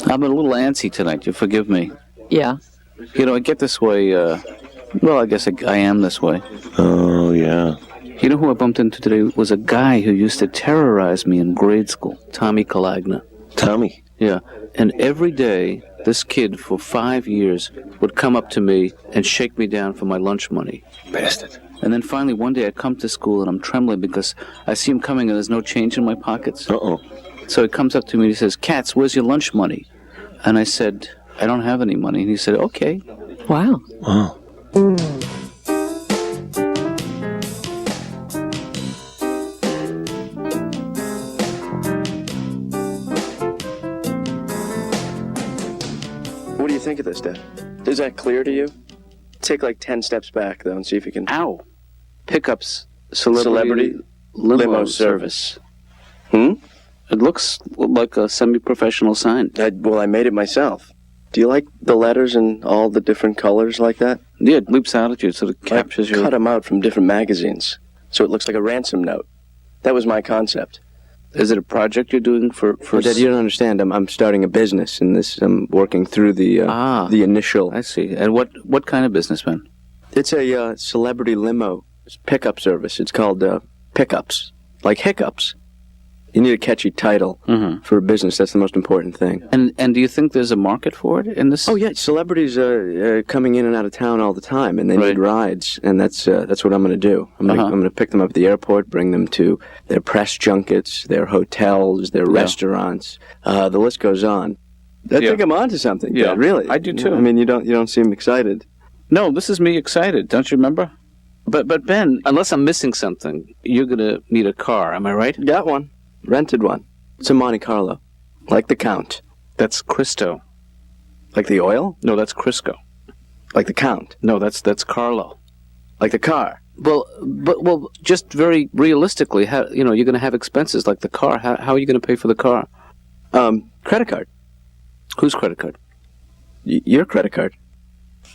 I'm a little antsy tonight. You forgive me. Yeah. You know, I get this way, well, I guess I am this way. Oh, yeah. You know who I bumped into today was a guy who used to terrorize me in grade school, Tommy Calagna. Tommy? Yeah. And every day, this kid for 5 years would come up to me and shake me down for my lunch money. Bastard. And then finally one day I come to school and I'm trembling because I see him coming and there's no change in my pockets. Uh-oh. So he comes up to me and he says, Katz, where's your lunch money? And I said, I don't have any money. And he said, okay. Wow. Wow. What do you think of this, Dad? Is that clear to you? Take like 10 steps back, though, and see if you can... Ow. Pickups. Celebrity limo service. It looks like a semi-professional sign. Well, I made it myself. Do you like the letters and all the different colors like that? Yeah, it leaps out at you. It sort of captures I cut them out from different magazines, so it looks like a ransom note. That was my concept. Is it a project you're doing for Dad, you don't understand. I'm starting a business, and I'm working through the initial... I see. And what kind of business, man? It's a celebrity limo pickup service. It's called Pickups, like hiccups. You need a catchy title for a business. That's the most important thing. And do you think there's a market for it in this? Oh yeah, celebrities are coming in and out of town all the time, and they need rides, and that's what I'm going to do. I'm going to pick them up at the airport, bring them to their press junkets, their hotels, their restaurants. The list goes on. I think I'm onto something. Yeah, Dad, really. I do too. I mean, you don't seem excited. No, this is me excited. Don't you remember? But Ben, unless I'm missing something, you're going to need a car. Am I right? Got one. Rented one. It's a Monte Carlo. Like the Count. That's Cristo. Like the oil? No, that's Crisco. Like the Count. No, that's Carlo. Like the car. Well, just very realistically, how, you're going to have expenses like the car. How are you going to pay for the car? Credit card. Whose credit card? Your credit card.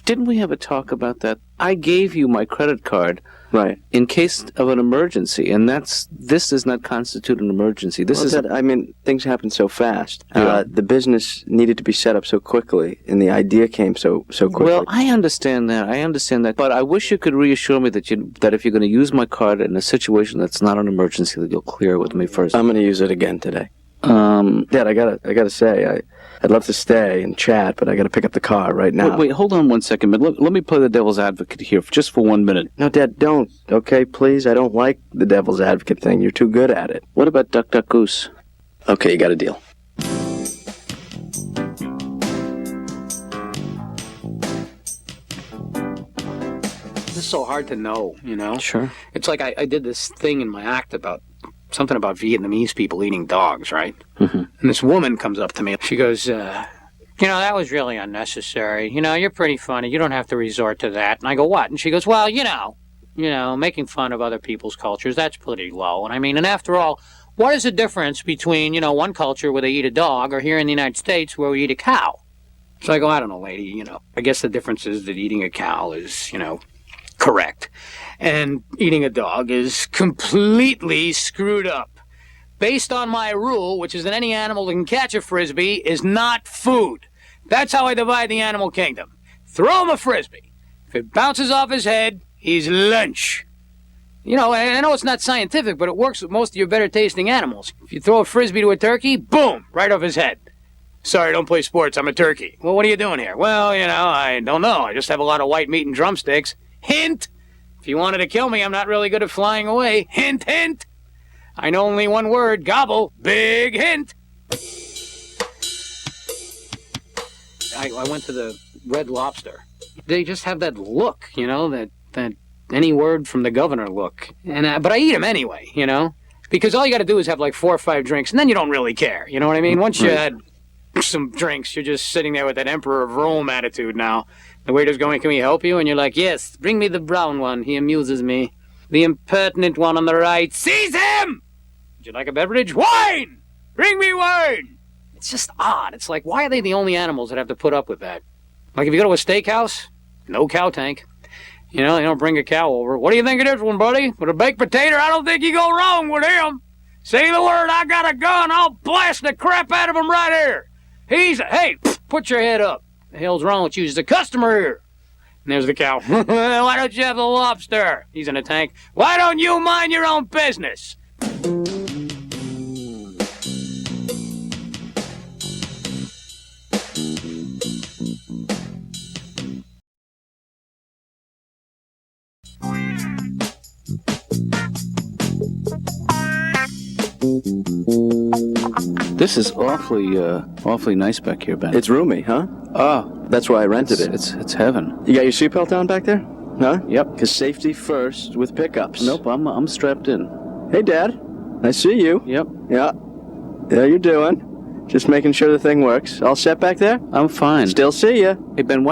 Didn't we have a talk about that? I gave you my credit card, right, in case of an emergency, and this does not constitute an emergency. I mean, things happen so fast. Yeah. The business needed to be set up so quickly, and the idea came so quickly. Well, I understand that, but I wish you could reassure me that if you're going to use my card in a situation that's not an emergency, that you'll clear it with me first. I'm going to use it again today. Dad, I gotta say, I'd love to stay and chat, but I gotta pick up the car right now. Wait, hold on one second, but let me play the devil's advocate here just for 1 minute. No, Dad, don't. Okay, please. I don't like the devil's advocate thing. You're too good at it. What about Duck Duck Goose? Okay, you got a deal. It's so hard to know, Sure. It's like I did this thing in my act about something about Vietnamese people eating dogs, right? Mm-hmm. And this woman comes up to me. She goes, that was really unnecessary. You're pretty funny. You don't have to resort to that. And I go, what? And she goes, well, making fun of other people's cultures, that's pretty low. And after all, what is the difference between, one culture where they eat a dog or here in the United States where we eat a cow? So I go, I don't know, lady, I guess the difference is that eating a cow is, correct. And eating a dog is completely screwed up. Based on my rule, which is that any animal that can catch a frisbee is not food. That's how I divide the animal kingdom. Throw him a frisbee. If it bounces off his head, he's lunch. I know it's not scientific, but it works with most of your better tasting animals. If you throw a frisbee to a turkey, boom, right off his head. Sorry, I don't play sports, I'm a turkey. Well, what are you doing here? Well, I don't know. I just have a lot of white meat and drumsticks. Hint! If you wanted to kill me, I'm not really good at flying away. Hint, hint! I know only one word, gobble. Big hint! I went to the Red Lobster. They just have that look, that any word from the governor look. But I eat them anyway, Because all you gotta do is have like 4 or 5 drinks, and then you don't really care, you know what I mean? Once you had some drinks, you're just sitting there with that Emperor of Rome attitude now. The waiter's going, can we help you? And you're like, yes, bring me the brown one. He amuses me. The impertinent one on the right. Seize him! Would you like a beverage? Wine! Bring me wine! It's just odd. It's like, why are they the only animals that have to put up with that? Like if you go to a steakhouse, no cow tank. They don't bring a cow over. What do you think of this one, buddy? With a baked potato? I don't think you go wrong with him. Say the word, I got a gun, I'll blast the crap out of him right here. Hey, put your head up. The hell's wrong with you? There's a customer here. And there's the cow. Why don't you have the lobster? He's in a tank. Why don't you mind your own business? This is awfully nice back here, Ben. It's roomy, huh? Oh, That's why I rented it. it's heaven. You got your seatbelt on back there? Huh? Yep. Because safety first with pickups. Nope, I'm strapped in. Hey, Dad. I see you. Yep. Yeah. How you doing? Just making sure the thing works. All set back there? I'm fine. Still see ya. Hey, Ben,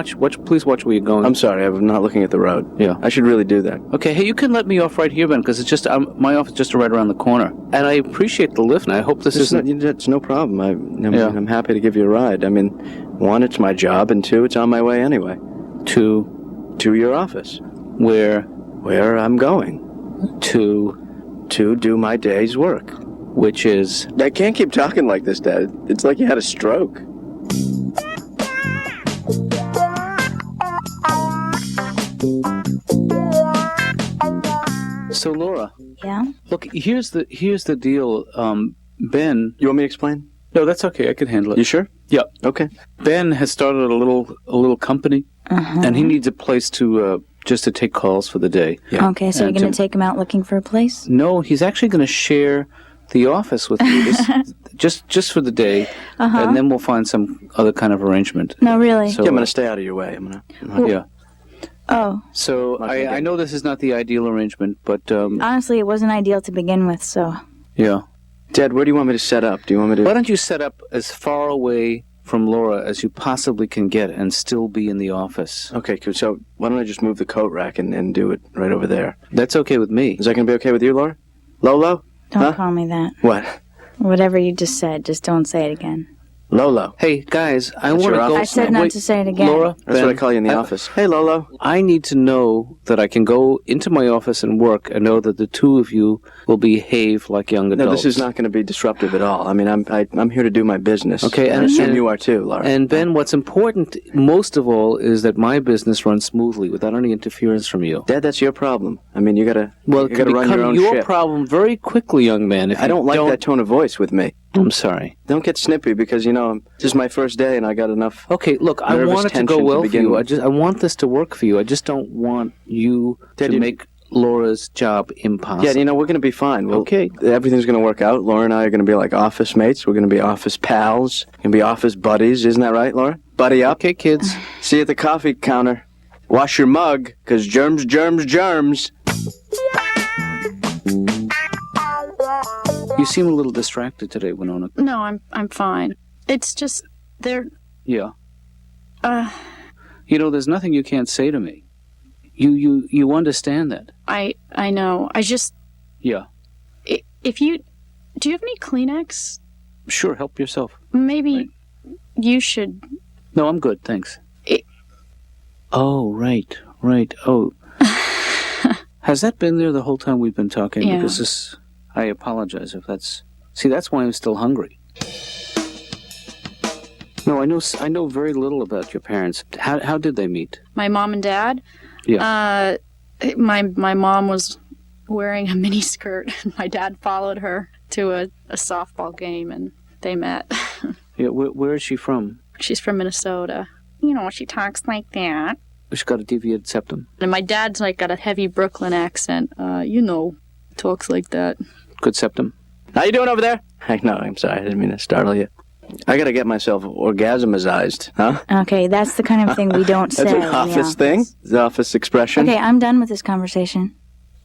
please watch where you're going. I'm sorry, I'm not looking at the road. Yeah. I should really do that. Okay, hey, you can let me off right here, Ben, because it's just my office is just right around the corner, and I appreciate the lift. And I hope this isn't. It's no problem. I'm happy to give you a ride. I mean, one, it's my job, and two, it's on my way anyway. to your office, where where I'm going to do my day's work. which is I can't keep talking like this, Dad. It's like you had a stroke. so Laura. Yeah? Look, here's the deal. Ben. You want me to explain? No, that's okay. I can handle it. You sure? Yeah. Okay. Ben has started a little company, and he needs a place to just to take calls for the day. Yeah. Okay, so And you're going to take him out looking for a place? No, he's actually going to share the office with me just for the day, and then we'll find some other kind of arrangement. No, really? So, Yeah, I'm going to stay out of your way. yeah. Oh, So I know this is not the ideal arrangement, but honestly, it wasn't ideal to begin with, so... yeah. Dad, where do you want me to set up? Do you want me to... Why don't you set up as far away from Laura as you possibly can get and still be in the office? Okay, cool. So why don't I just move the coat rack and do it right over there? That's okay with me. Is that going to be okay with you, Laura? Lolo? Don't Huh? call me that. What? Whatever you just said, just don't say it again. Lolo. Hey guys, I That's want to your go. I office said not to say it again. Laura, That's Ben, what I call you in the office. Hey, Lolo. I need to know that I can go into my office and work and know that the two of you will behave like young adults. No, this is not going to be disruptive at all. I mean, I'm here to do my business. Okay, and I assume you are too, Laura. And Ben, what's important most of all is that my business runs smoothly without any interference from you. Dad, that's your problem. I mean, you gotta Well, you it gotta can run your become own your ship. problem very quickly, young man. If I don't like that tone of voice with me. I'm sorry. Don't get snippy because this is my first day and I got enough. Okay, look, I Nervous want it to go tension to well for begin you. with. I want this to work for you. I just don't want you Dad, to you- make Laura's job impossible. Yeah, we're going to be fine. Okay. Everything's going to work out. Laura and I are going to be like office mates. We're going to be office pals. We're going to be office buddies. Isn't that right, Laura? Buddy up. Okay, kids. See you at the coffee counter. Wash your mug, because germs, germs, germs. You seem a little distracted today, Winona. No, I'm fine. It's just they're Yeah. uh There's nothing you can't say to me. You understand that. I know. I just Yeah. if you do you have any Kleenex? Sure, help yourself. Maybe Right. you should. No, I'm good, thanks. It- Oh, right. Oh. Has that been there the whole time we've been talking? Yeah. Because I apologize if that's... See, that's why I'm still hungry. No, I know very little about your parents. How did they meet? My mom and dad. Yeah. My mom was wearing a mini skirt, and my dad followed her to a softball game, and they met. Yeah, where is she from? She's from Minnesota. She talks like that. She's got a deviated septum. And my dad's got a heavy Brooklyn accent. Talks like that. Good septum. How you doing over there? No, I'm sorry. I didn't mean to startle you. I got to get myself orgasmized, huh? Okay, that's the kind of thing we don't say. That's in an the office thing? The office expression? Okay, I'm done with this conversation.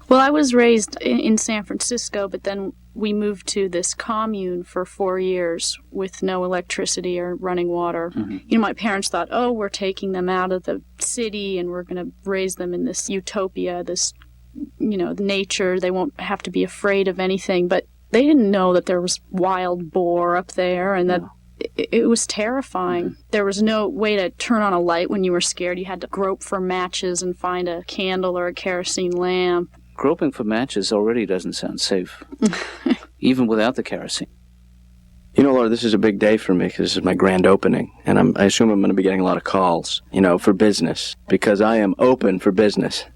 Well, I was raised in San Francisco, but then we moved to this commune for 4 years with no electricity or running water. Mm-hmm. My parents thought, we're taking them out of the city and we're going to raise them in this utopia, this, nature. They won't have to be afraid of anything. But they didn't know that there was wild boar up there and that it was terrifying. Mm-hmm. There was no way to turn on a light when you were scared. You had to grope for matches and find a candle or a kerosene lamp. Groping for matches already doesn't sound safe. Even without the kerosene. You know, Laura, this is a big day for me because this is my grand opening, and I assume I'm going to be getting a lot of calls, for business, because I am open for business.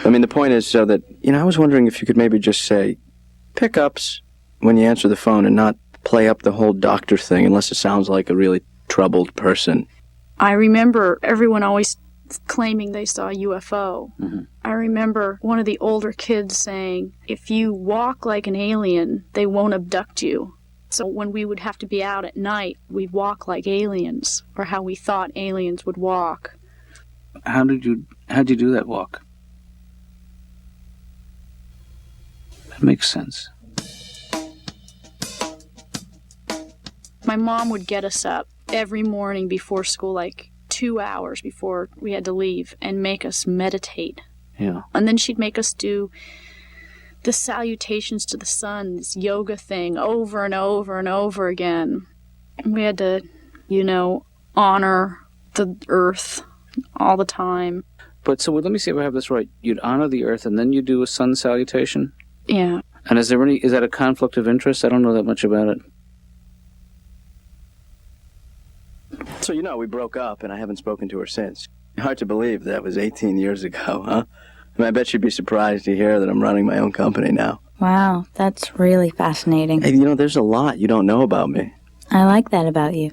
I mean, the point is so that, I was wondering if you could maybe just say pickups when you answer the phone and not play up the whole doctor thing unless it sounds like a really troubled person. I remember everyone always claiming they saw a UFO. Mm-hmm. I remember one of the older kids saying, if you walk like an alien, they won't abduct you. So when we would have to be out at night, we'd walk like aliens, or how we thought aliens would walk. How'd you do that walk? That makes sense. My mom would get us up every morning before school, like 2 hours before we had to leave, and make us meditate. Yeah. And then she'd make us do the salutations to the sun, this yoga thing, over and over and over again. We had to, honor the earth all the time. But so let me see if I have this right. You'd honor the earth and then you do a sun salutation? Yeah. And is that a conflict of interest? I don't know that much about it. So, we broke up, and I haven't spoken to her since. Hard to believe that was 18 years ago, huh? I bet she'd be surprised to hear that I'm running my own company now. Wow, that's really fascinating. Hey, there's a lot you don't know about me. I like that about you.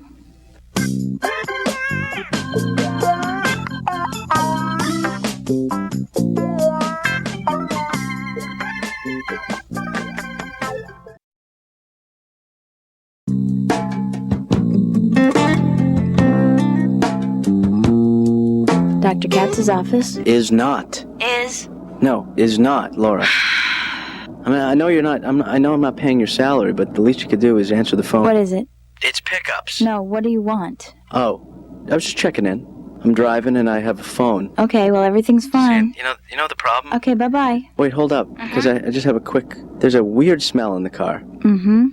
Dr. Katz's office? Is not. Is? No, is not, Laura. I mean, I know you're not. I know I'm not paying your salary, but the least you could do is answer the phone. What is it? It's pickups. No, what do you want? Oh, I was just checking in. I'm driving and I have a phone. Okay, well, everything's fine. You know the problem? Okay, bye-bye. Wait, hold up, because I just have a quick... There's a weird smell in the car. Mm-hmm.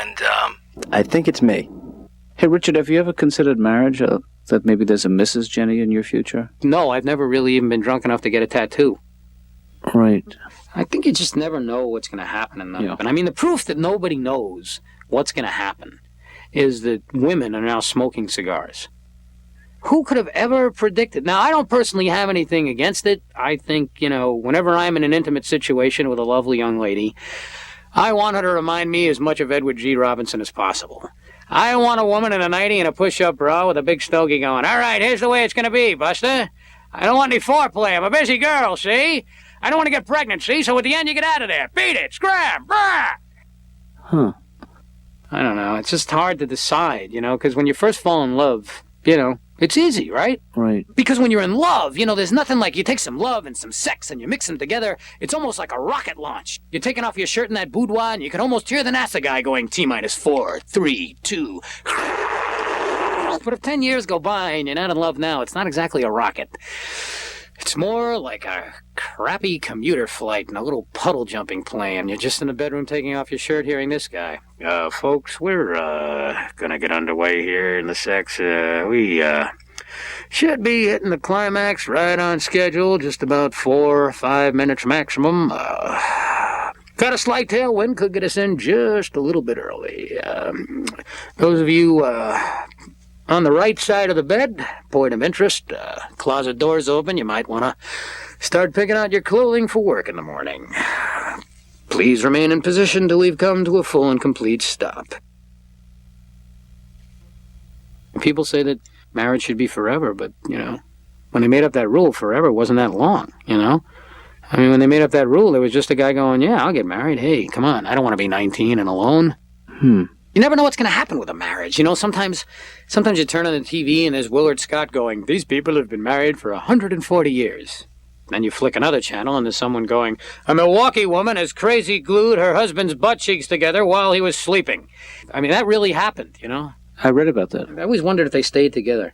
And, I think it's me. Hey, Richard, have you ever considered marriage? That maybe there's a Mrs. Jeni in your future? No, I've never really even been drunk enough to get a tattoo. Right. I think you just never know what's going to happen in them. Yeah. And I mean, the proof that nobody knows what's going to happen is that women are now smoking cigars. Who could have ever predicted? Now, I don't personally have anything against it. I think, whenever I'm in an intimate situation with a lovely young lady, I want her to remind me as much of Edward G. Robinson as possible. I want a woman in a nightie and a push-up bra with a big stogie going, all right, here's the way it's going to be, Buster. I don't want any foreplay. I'm a busy girl, see? I don't want to get pregnant, see? So at the end, you get out of there. Beat it. Scram. Brah! Huh. I don't know. It's just hard to decide, because when you first fall in love, it's easy, right? Right. Because when you're in love, there's nothing like you take some love and some sex and you mix them together. It's almost like a rocket launch. You're taking off your shirt in that boudoir and you can almost hear the NASA guy going T-4, 3, 2. But if 10 years go by and you're not in love now, it's not exactly a rocket. It's more like a crappy commuter flight in a little puddle jumping plane. You're just in the bedroom taking off your shirt hearing this guy. Folks, we're gonna get underway here in the sex. We should be hitting the climax right on schedule, just about 4 or 5 minutes maximum. Got a slight tailwind, could get us in just a little bit early. Those of you on the right side of the bed, point of interest, closet doors open, you might want to start picking out your clothing for work in the morning. Please remain in position till we've come to a full and complete stop. People say that marriage should be forever, but, when they made up that rule, forever wasn't that long, I mean, when they made up that rule, there was just a guy going, yeah, I'll get married. Hey, come on, I don't want to be 19 and alone. You never know what's going to happen with a marriage. Sometimes you turn on the TV and there's Willard Scott going, these people have been married for 140 years. Then you flick another channel and there's someone going, a Milwaukee woman has crazy glued her husband's butt cheeks together while he was sleeping. I mean, that really happened, I read about that. I always wondered if they stayed together.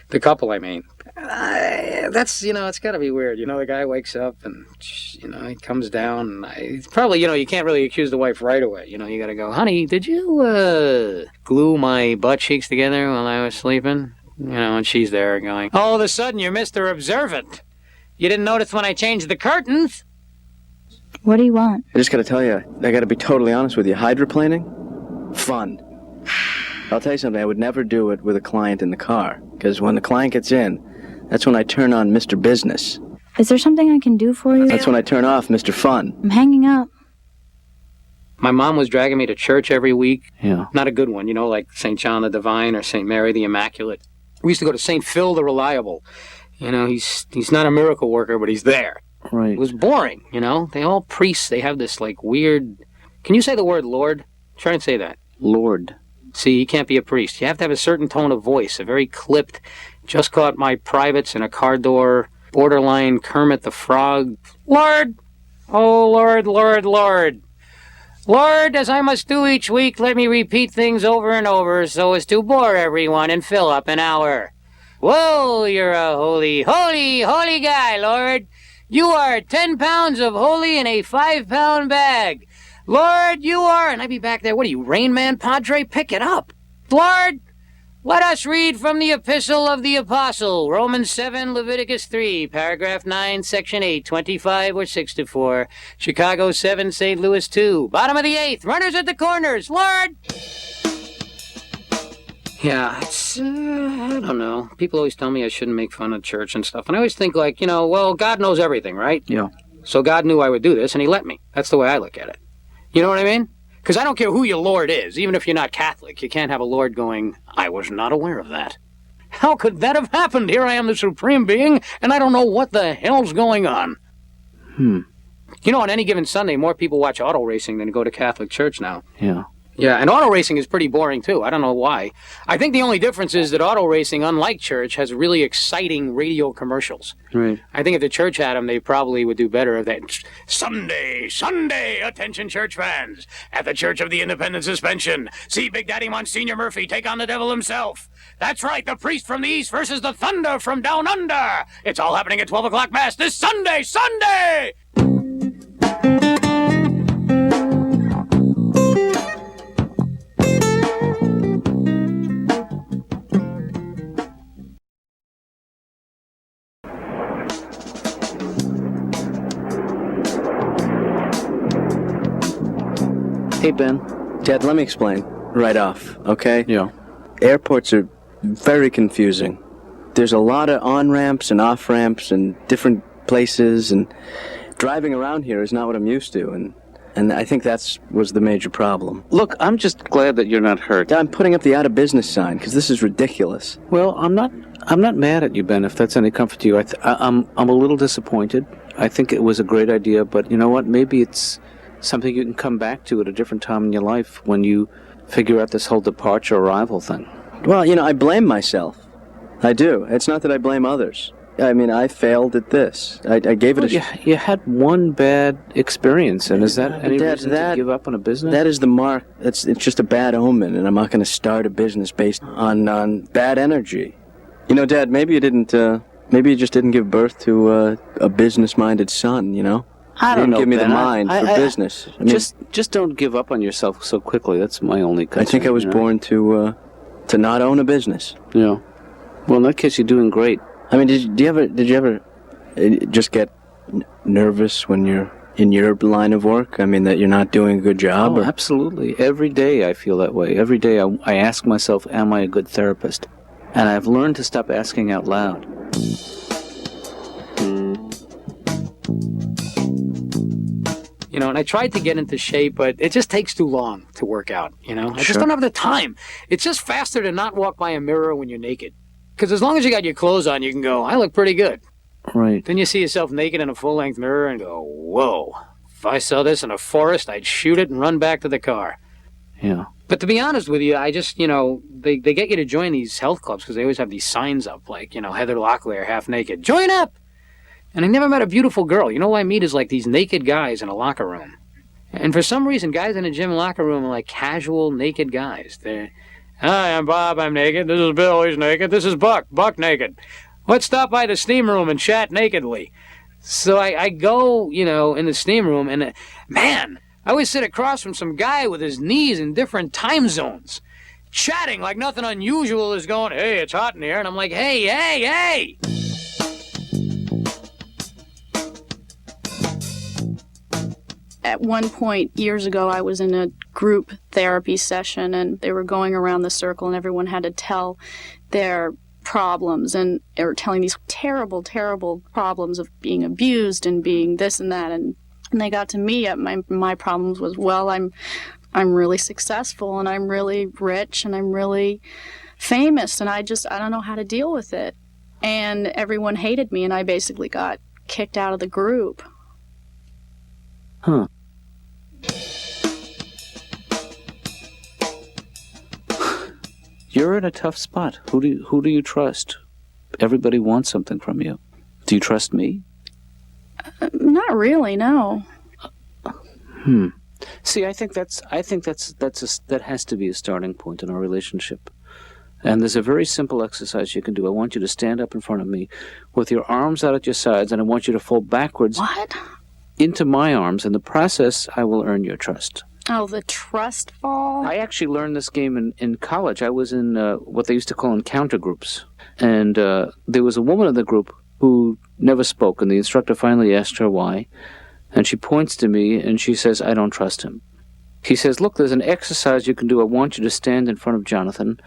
The couple, I mean. That's, it's got to be weird. The guy wakes up and, he comes down. And probably, you can't really accuse the wife right away. You got to go, honey, did you glue my butt cheeks together while I was sleeping? And she's there going, all of a sudden you're Mr. Observant. You didn't notice when I changed the curtains. What do you want? I just got to tell you, I got to be totally honest with you. Hydroplaning? Fun. I'll tell you something. I would never do it with a client in the car, because when the client gets in, that's when I turn on Mr. Business. Is there something I can do for you? That's when I turn off Mr. Fun. I'm hanging up. My mom was dragging me to church every week. Yeah. Not a good one, like St. John the Divine or St. Mary the Immaculate. We used to go to St. Phil the Reliable. He's not a miracle worker, but he's there. Right. It was boring, They all priests, they have this, weird... Can you say the word Lord? Try and say that. Lord. See, you can't be a priest. You have to have a certain tone of voice, a very clipped, just caught my privates in a car door, borderline Kermit the Frog. Lord! Oh, Lord, Lord, Lord. Lord, as I must do each week, let me repeat things over and over so as to bore everyone and fill up an hour. Whoa, you're a holy, holy, holy guy, Lord. You are 10 pounds of holy in a 5-pound bag. Lord, you are... And I'd be back there, what are you, Rain Man Padre? Pick it up. Lord, let us read from the Epistle of the Apostle, Romans 7, Leviticus 3, paragraph 9, section 8, 25 or 6-4, Chicago 7, St. Louis 2, bottom of the 8th, runners at the corners, Lord! Yeah, it's, I don't know. People always tell me I shouldn't make fun of church and stuff, and I always think well, God knows everything, right? Yeah. So God knew I would do this, and he let me. That's the way I look at it. You know what I mean? Because I don't care who your Lord is, even if you're not Catholic. You can't have a Lord going, I was not aware of that. How could that have happened? Here I am, the Supreme Being, and I don't know what the hell's going on. On any given Sunday, more people watch auto racing than go to Catholic church now. Yeah. Yeah, and auto racing is pretty boring, too. I don't know why. I think the only difference is that auto racing, unlike church, has really exciting radio commercials. Right. I think if the church had them, they probably would do better if that. Sunday, attention church fans. At the Church of the Independent Suspension, see Big Daddy Monsignor Murphy take on the devil himself. That's right, the priest from the east versus the thunder from down under. It's all happening at 12 o'clock Mass this Sunday! Hey, Ben. Dad, let me explain right off, okay? Yeah. Airports are very confusing. There's a lot of on-ramps and off-ramps and different places, and driving around here is not what I'm used to, and I think was the major problem. Look, I'm just glad that you're not hurt. Dad, I'm putting up the out of business sign because this is ridiculous. Well, I'm not mad at you, Ben, if that's any comfort to you. I'm a little disappointed. I think it was a great idea, but you know what? Maybe it's something you can come back to at a different time in your life when you figure out this whole departure arrival thing. Well, I blame myself. I do. It's not that I blame others. I mean, I failed at this. I gave it You had one bad experience, and is that any Dad, reason to give up on a business? That is the mark. It's just a bad omen, and I'm not going to start a business based on bad energy. Dad, maybe you just didn't give birth to a business-minded son, I don't know, give me Ben. the mind for business. I mean, just don't give up on yourself so quickly. That's my only concern. I think I was born to not own a business. Yeah. Well, in that case, you're doing great. I mean, did you ever just get nervous when you're in your line of work? I mean, that you're not doing a good job? Oh, absolutely. Every day I feel that way. Every day I ask myself, am I a good therapist? And I've learned to stop asking out loud. And I tried to get into shape, but it just takes too long to work out, I just don't have the time. It's just faster to not walk by a mirror when you're naked. Because as long as you got your clothes on, you can go, I look pretty good. Right. Then you see yourself naked in a full-length mirror and go, whoa. If I saw this in a forest, I'd shoot it and run back to the car. Yeah. But to be honest with you, I just, they get you to join these health clubs because they always have these signs up like, Heather Locklear, half naked. Join up! And I never met a beautiful girl. All I meet is like these naked guys in a locker room. And for some reason, guys in a gym locker room are like casual naked guys. They're, hi, I'm Bob, I'm naked. This is Bill, he's naked. This is Buck naked. Let's stop by the steam room and chat nakedly. So I go, in the steam room, and man, I always sit across from some guy with his knees in different time zones, chatting like nothing unusual is going, hey, it's hot in here. And I'm like, hey. at one point years ago, I was in a group therapy session, and they were going around the circle, and everyone had to tell their problems, and they were telling these terrible, terrible problems of being abused and being this and that, and they got to me. My problems was, well, I'm really successful, and I'm really rich, and I'm really famous, and I don't know how to deal with it. And everyone hated me, and I basically got kicked out of the group. Huh. You're in a tough spot. Who do you trust? Everybody wants something from you. Do you trust me? Not really, no. See, I think that has to be a starting point in our relationship. And there's a very simple exercise you can do. I want you to stand up in front of me with your arms out at your sides, and I want you to fall backwards What? into my arms. In the process, I will earn your trust. Oh, the trust fall? I actually learned this game in college. I was in what they used to call encounter groups. And there was a woman in the group who never spoke, and the instructor finally asked her why. And she points to me, and she says, I don't trust him. He says, look, there's an exercise you can do. I want you to stand in front of Jonathan,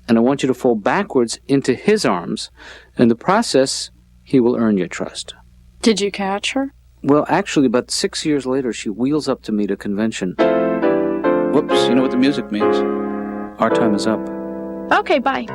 and I want you to fall backwards into his arms. In the process, he will earn your trust. Did you catch her? Well, actually, about 6 years later, she wheels up to me at a convention. Whoops, you know what the music means. Our time is up. Okay, bye.